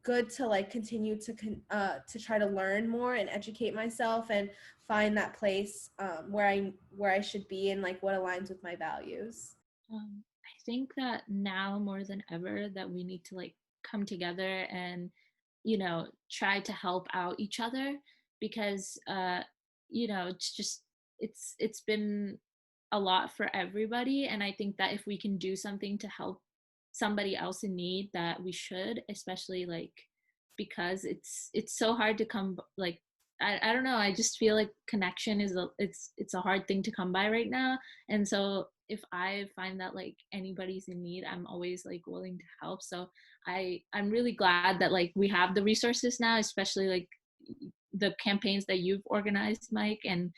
good to like continue to try to learn more and educate myself and find that place where I should be and like what aligns with my values. I think that now more than ever that we need to like come together and try to help out each other, because it's been a lot for everybody, and I think that if we can do something to help somebody else in need, that we should, especially like because it's so hard to come, like I don't know, I just feel like connection is it's a hard thing to come by right now. And so if I find that like anybody's in need, I'm always like willing to help. So I'm really glad that like we have the resources now, especially like the campaigns that you've organized, Mike. And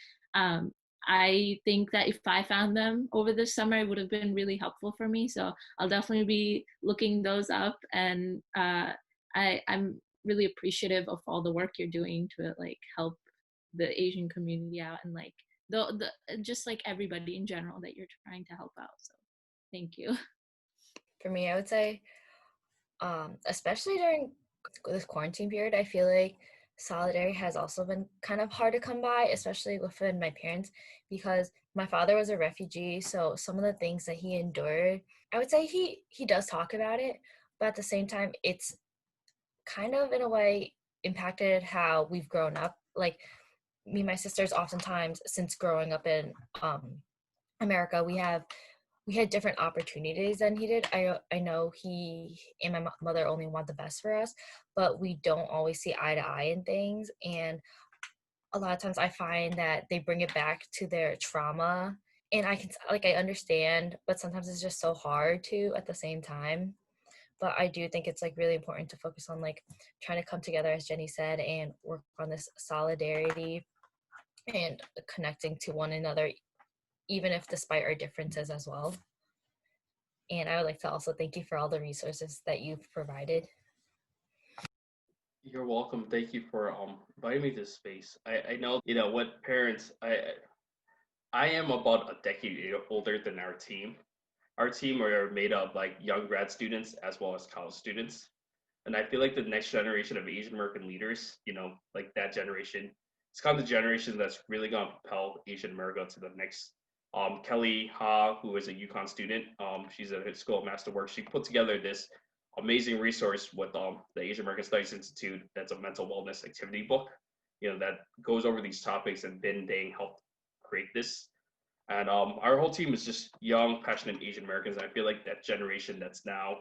I think that if I found them over the summer, it would have been really helpful for me. So I'll definitely be looking those up. And I'm really appreciative of all the work you're doing to like help the Asian community out, and like the just like everybody in general that you're trying to help out. So thank you. For me, I would say, especially during this quarantine period, I feel like solidarity has also been kind of hard to come by, especially within my parents, because my father was a refugee. So some of the things that he endured, I would say he does talk about it, but at the same time, it's kind of in a way impacted how we've grown up. Like me and my sisters, oftentimes since growing up in America, we had different opportunities than he did. I know he and my mother only want the best for us, but we don't always see eye to eye in things. And a lot of times I find that they bring it back to their trauma, and I understand, but sometimes it's just so hard to at the same time. But I do think it's like really important to focus on like trying to come together, as Jenny said, and work on this solidarity and connecting to one another, even if despite our differences as well. And I would like to also thank you for all the resources that you've provided. You're welcome. Thank you for inviting me to this space. I know, what parents, I am about a decade older than our team. Our team are made of like young grad students as well as college students. And I feel like the next generation of Asian American leaders, like that generation, it's kind of the generation that's really going to propel Asian America to the next. Kelly Ha, who is a UConn student, she's at School of Master Work. She put together this amazing resource with the Asian American Studies Institute. That's a mental wellness activity book, that goes over these topics, and Bin Dang helped create this. And our whole team is just young, passionate Asian Americans. And I feel like that generation that's now,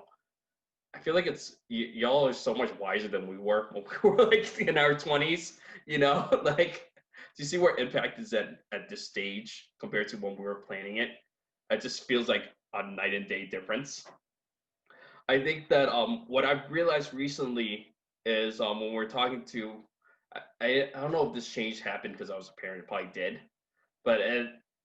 I feel like y'all are so much wiser than we were when we were like in our 20s, like, do you see where IMPAACT is at this stage compared to when we were planning it? It just feels like a night and day difference. I think that what I've realized recently is when we're talking to, I don't know if this change happened because I was a parent, it probably did, but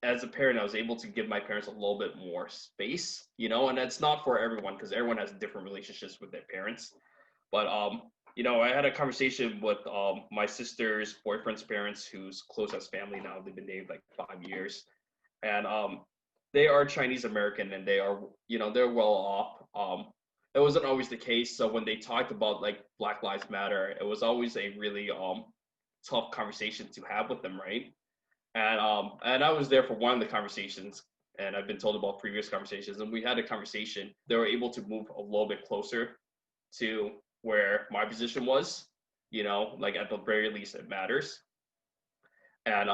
as a parent, I was able to give my parents a little bit more space, and that's not for everyone because everyone has different relationships with their parents. But I had a conversation with my sister's boyfriend's parents, who's close as family now. They've been dating like 5 years, and they are Chinese American, and they are, they're well off. It wasn't always the case. So when they talked about like Black Lives Matter, it was always a really tough conversation to have with them, right? And I was there for one of the conversations, and I've been told about previous conversations, and we had a conversation, they were able to move a little bit closer to where my position was, like at the very least it matters. And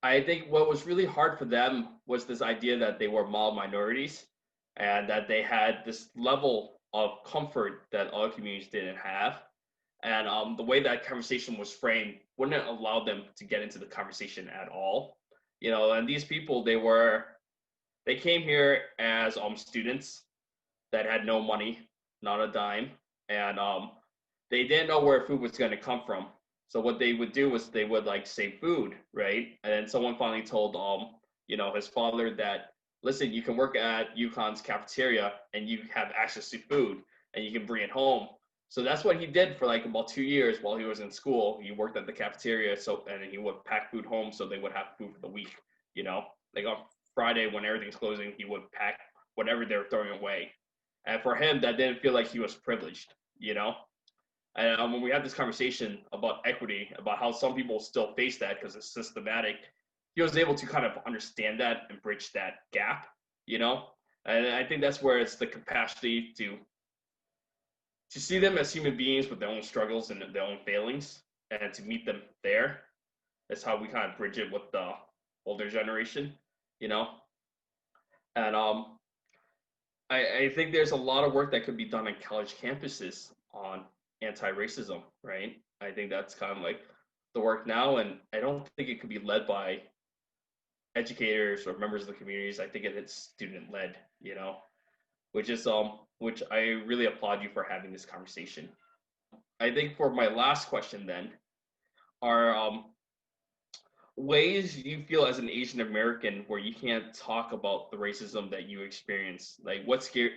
I think what was really hard for them was this idea that they were mild minorities and that they had this level of comfort that other communities didn't have. And the way that conversation was framed wouldn't allow them to get into the conversation at all. And these people, they came here as students that had no money, not a dime, and they didn't know where food was going to come from. So what they would do was they would like save food, right? And then someone finally told his father that, listen, you can work at UConn's cafeteria and you have access to food and you can bring it home. So that's what he did for like about 2 years while he was in school. He worked at the cafeteria, and he would pack food home so they would have food for the week. Like on Friday when everything's closing, he would pack whatever they were throwing away. And for him, that didn't feel like he was privileged. And when we had this conversation about equity, about how some people still face that because it's systematic, he was able to kind of understand that and bridge that gap. And I think that's where it's the capacity to see them as human beings with their own struggles and their own failings, and to meet them there. That's how we kind of bridge it with the older generation, And I think there's a lot of work that could be done on college campuses on anti-racism, right? I think that's kind of like the work now, and I don't think it could be led by educators or members of the communities. I think it's student-led, which I really applaud you for having this conversation. I think for my last question then, are ways you feel as an Asian American where you can't talk about the racism that you experience? Like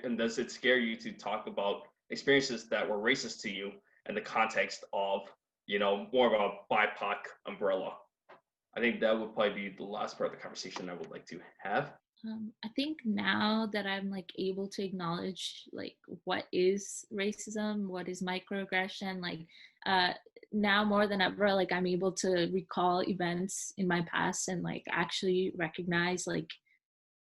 and does it scare you to talk about experiences that were racist to you in the context of, more of a BIPOC umbrella? I think that would probably be the last part of the conversation I would like to have. I think now that I'm like able to acknowledge like what is racism, what is microaggression, like now more than ever, like I'm able to recall events in my past and like actually recognize like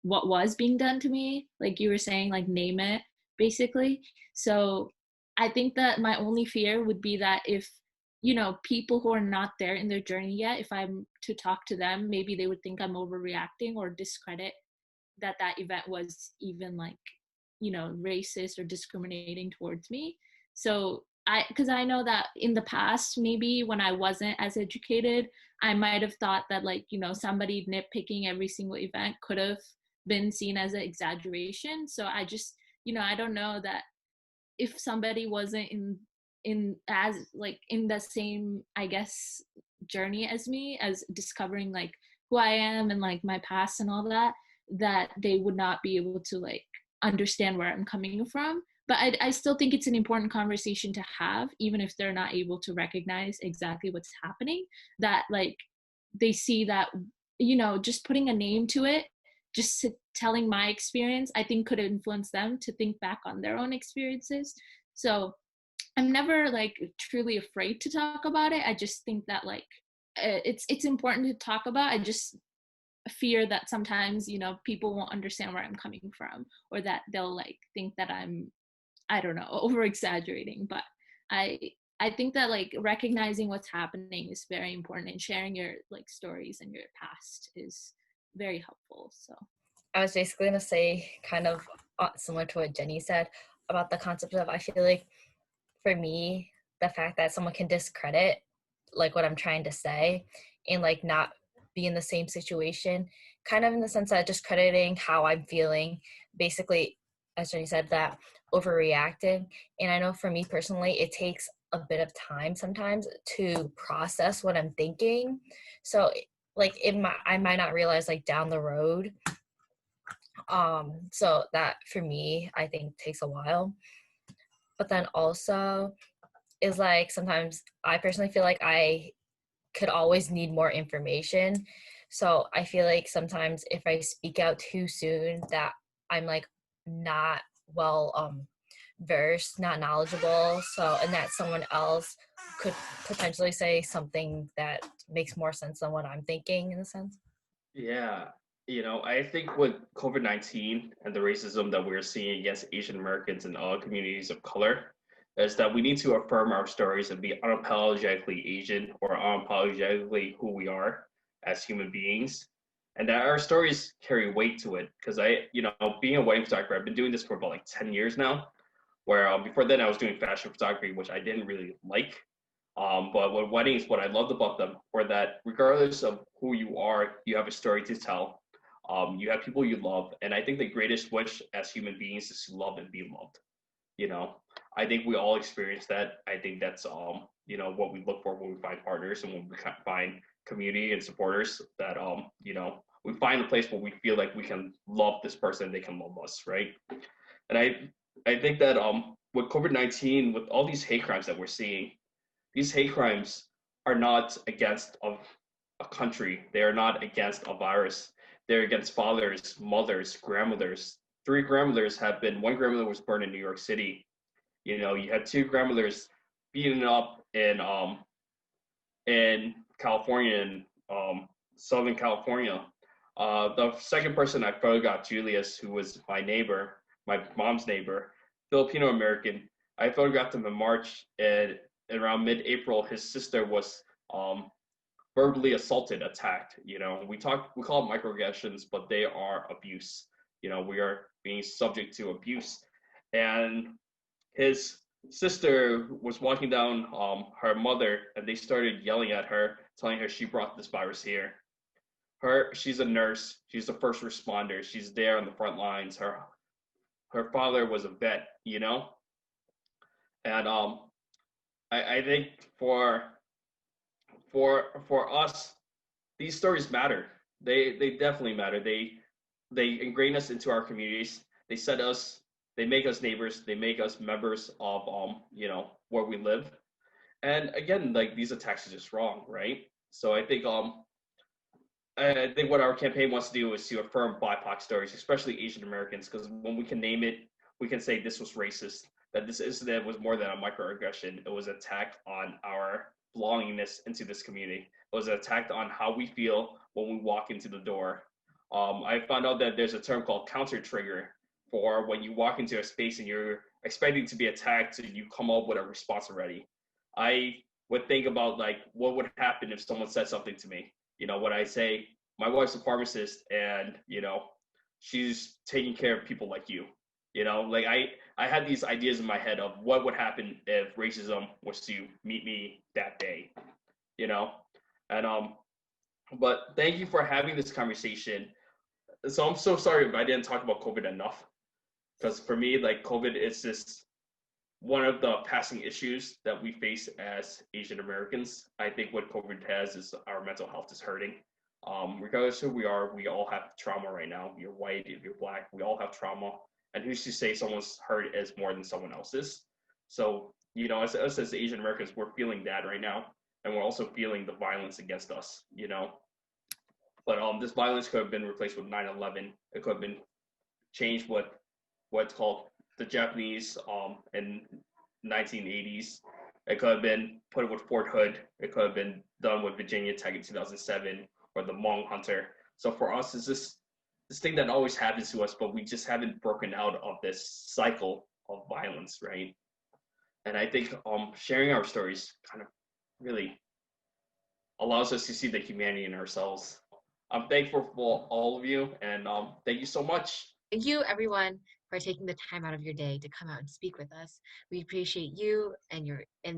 what was being done to me, like you were saying, like name it basically. So I think that my only fear would be that if people who are not there in their journey yet, if I'm to talk to them, maybe they would think I'm overreacting or discredit that event was even like racist or discriminating towards me. So because I know that in the past, maybe when I wasn't as educated, I might have thought that like somebody nitpicking every single event could have been seen as an exaggeration. So I just I don't know that if somebody wasn't in as like in the same, I guess, journey as me, as discovering like who I am and like my past and all that they would not be able to like understand where I'm coming from. But I still think it's an important conversation to have, even if they're not able to recognize exactly what's happening, that like they see that just putting a name to it, just telling my experience, I think could influence them to think back on their own experiences. So I'm never like truly afraid to talk about it. I just think that like it's important to talk about. I just fear that sometimes people won't understand where I'm coming from, or that they'll like think that I'm, I don't know, over exaggerating. But I think that like recognizing what's happening is very important, and sharing your like stories and your past is very helpful. So I was basically going to say kind of similar to what Jenny said about the concept of, I feel like for me, the fact that someone can discredit like what I'm trying to say and like not be in the same situation, kind of in the sense that discrediting how I'm feeling, basically, as Jenny said, that overreacting. And I know for me personally, it takes a bit of time sometimes to process what I'm thinking. So like I might not realize like down the road. So that for me, I think takes a while. But then also is like sometimes I personally feel like I could always need more information. So I feel like sometimes if I speak out too soon, that I'm like not well versed, not knowledgeable. So, and that someone else could potentially say something that makes more sense than what I'm thinking in a sense. Yeah, I think with COVID-19 and the racism that we're seeing against Asian Americans and other communities of color is that we need to affirm our stories and be unapologetically Asian or unapologetically who we are as human beings. And that our stories carry weight to it. Because being a wedding photographer, I've been doing this for about like 10 years now, where before then I was doing fashion photography, which I didn't really like. But with weddings, what I loved about them were that regardless of who you are, you have a story to tell. You have people you love, and I think the greatest wish as human beings is to love and be loved. You know, I think we all experience that. I think that's what we look for when we find partners and when we find community and supporters. That we find a place where we feel like we can love this person, they can love us, right? And I think that with COVID-19, with all these hate crimes that we're seeing, these hate crimes are not against a country. They are not against a virus. They're against fathers, mothers, grandmothers. One grandmother was born in New York City. You had two grandmothers beaten up in California, in Southern California. The second person I photographed, Julius, who was my neighbor, my mom's neighbor, Filipino American. I photographed him in March, and around mid-April, his sister was verbally assaulted, attacked. We call it microaggressions, but they are abuse. We are being subject to abuse. And his sister was walking down her mother, and they started yelling at her, telling her she brought this virus here. She's a nurse. She's a first responder. She's there on the front lines. Her father was a vet, and I think for us, these stories matter. They definitely matter. They ingrain us into our communities. They make us neighbors. They make us members of where we live. And again, like, these attacks are just wrong, right? So I think what our campaign wants to do is to affirm BIPOC stories, especially Asian Americans, because when we can name it, we can say this was racist, that this incident was more than a microaggression. It was an attack on our belongingness into this community. It was an attack on how we feel when we walk into the door. I found out that there's a term called counter trigger for when you walk into a space and you're expecting to be attacked, so you come up with a response already. I would think about, like, what would happen if someone said something to me. What I say, my wife's a pharmacist, and she's taking care of people like you. Like, I had these ideas in my head of what would happen if racism was to meet me that day. And but thank you for having this conversation. So I'm so sorry if I didn't talk about COVID enough, because for me, like, COVID is just one of the passing issues that we face as Asian Americans. I think what COVID has is our mental health is hurting. Regardless of who we are, we all have trauma right now. You're white, if you're black, we all have trauma. And who's to say someone's hurt is more than someone else's? So, as us as Asian Americans, we're feeling that right now. And we're also feeling the violence against us, But this violence could have been replaced with 9/11. It could have been changed with what's called the Japanese in 1980s. It could have been put with Fort Hood. It could have been done with Virginia Tech in 2007, or the Hmong Hunter. So for us, it's this thing that always happens to us, but we just haven't broken out of this cycle of violence, right? And I think sharing our stories kind of really allows us to see the humanity in ourselves. I'm thankful for all of you, and thank you so much. Thank you, everyone, for taking the time out of your day to come out and speak with us. We appreciate you and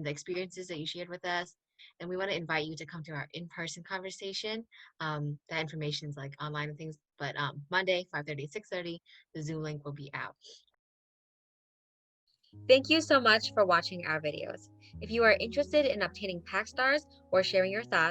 the experiences that you shared with us. And we want to invite you to come to our in-person conversation. That information is like online and things, but Monday, 5:30 to 6:30, the Zoom link will be out. Thank you so much for watching our videos. If you are interested in obtaining PACT stars or sharing your thoughts,